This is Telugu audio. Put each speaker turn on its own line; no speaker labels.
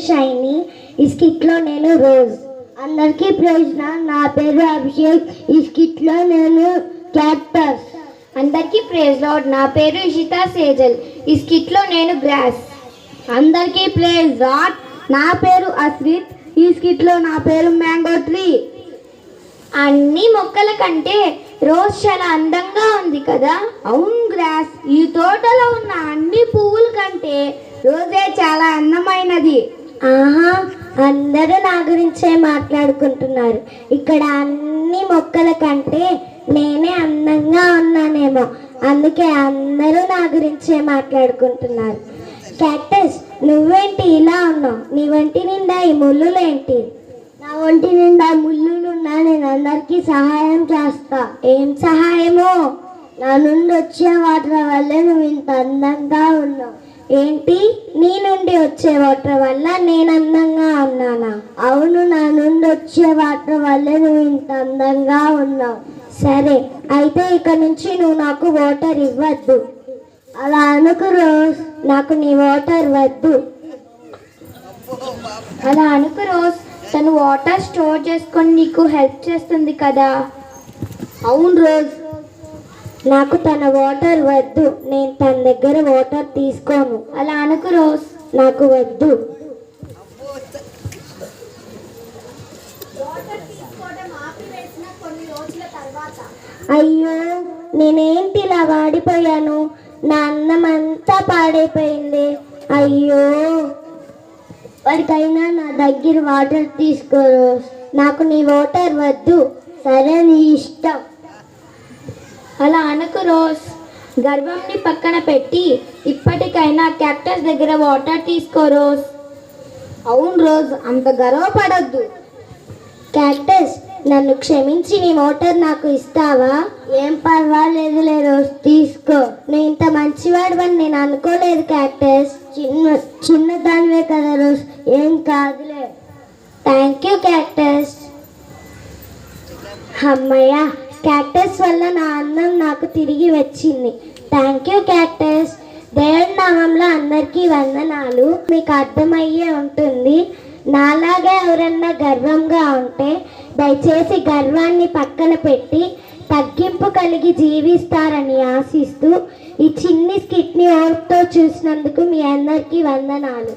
షైనీ. ఈ స్కిట్లో నేను రోజ్. అందరికీ ప్రశ్న, నా పేరు అభిషేక్. ఈ స్కిట్లో నేను క్యాక్టస్.
అందరికీ ప్రేజ్ లార్డ్, నా పేరు ఇషితా సేజల్. ఈ స్కిట్లో నేను గ్రాస్.
అందరికీ ప్రేజ్ లార్డ్, నా పేరు అస్రిత్. ఈ స్కిట్లో నా పేరు మ్యాంగో ట్రీ.
అన్ని మొక్కల కంటే రోజ్ చాలా అందంగా ఉంది కదా.
అవును గ్రాస్, ఈ తోటలో ఉన్న అన్ని పువ్వుల కంటే రోజే చాలా అందమైనది. ఆహా, అందరూ నా గురించే మాట్లాడుకుంటున్నారు. ఇక్కడ అన్ని మొక్కల కంటే నేనే అందంగా ఉన్నానేమో, అందుకే అందరూ నా గురించే మాట్లాడుకుంటున్నారు. క్యాక్టస్, నువ్వేంటి ఇలా ఉన్నావు? నీ ఒంటి నిండా ఈ ముళ్ళులేంటి? నా ఒంటి నిండా ముళ్ళులున్నా నేను అందరికీ సహాయం చేస్తా. ఏం సహాయమో? నా నుండి వచ్చే వాటర్ వల్లే నువ్వు ఇంత అందంగా ఉన్నావు. ఏంటి, నీ నుండి వచ్చే వాటర్ వల్ల నేను అందంగా ఉన్నానా? అవును, నా నుండి వచ్చే వాటర్ వల్లే నువ్వు ఇంత అందంగా ఉన్నావు. సరే, అయితే ఇక నుంచి నువ్వు నాకు వాటర్ ఇవ్వద్దు. అలా అనుకు రోజ్, నాకు నీ వాటర్ వద్దు.
అలా అనుకు రోజ్, తను వాటర్ స్టోర్ చేసుకొని నీకు హెల్ప్ చేస్తుంది కదా.
అవును రోజ్, నాకు తన వాటర్ వద్దు. నేను తన దగ్గర వాటర్ తీసుకోను.
అలా అనుకు రోజ్,
నాకు వద్దు. అయ్యో, నేనేంటి ఇలా వాడిపోయాను? నా అన్నం అంతా పాడైపోయింది. అయ్యో, వాడికైనా నా దగ్గర వాటర్ తీసుకో రోజ్. నాకు నీ వాటర్ వద్దు. సరే, నీ ఇష్టం.
అలా అనుకు రోజ్, గర్వంని పక్కన పెట్టి ఇప్పటికైనా క్యాక్టస్ దగ్గర వాటర్ తీసుకో రోజ్.
అవును రోజ్, అంత గర్వపడద్దు. క్యాక్టస్, నన్ను క్షమించి నీ వాటర్ నాకు ఇస్తావా? ఏం పర్వాలేదులే రోజ్, తీసుకో. నేను ఇంత మంచివాడివని నేను అనుకోలేదు క్యాక్టస్. చిన్న దానివే కదా రోజ్, ఏం కాదులే. Thank you cactus. అమ్మయ్య, క్యాక్టస్ వల్ల నా అన్నం నాకు తిరిగి వచ్చింది. Thank you cactus. దేవుడి నామంలో అందరికీ వందనాలు. మీకు అర్థమయ్యే ఉంటుంది. నాలాగే ఎవరన్నా గర్వంగా ఉంటే దయచేసి గర్వాన్ని పక్కన పెట్టి తగ్గింపు కలిగి జీవిస్తారని ఆశిస్తూ ఈ చిన్ని స్కిట్ని ఓర్పుతో చూసినందుకు మీ అందరికీ వందనాలు.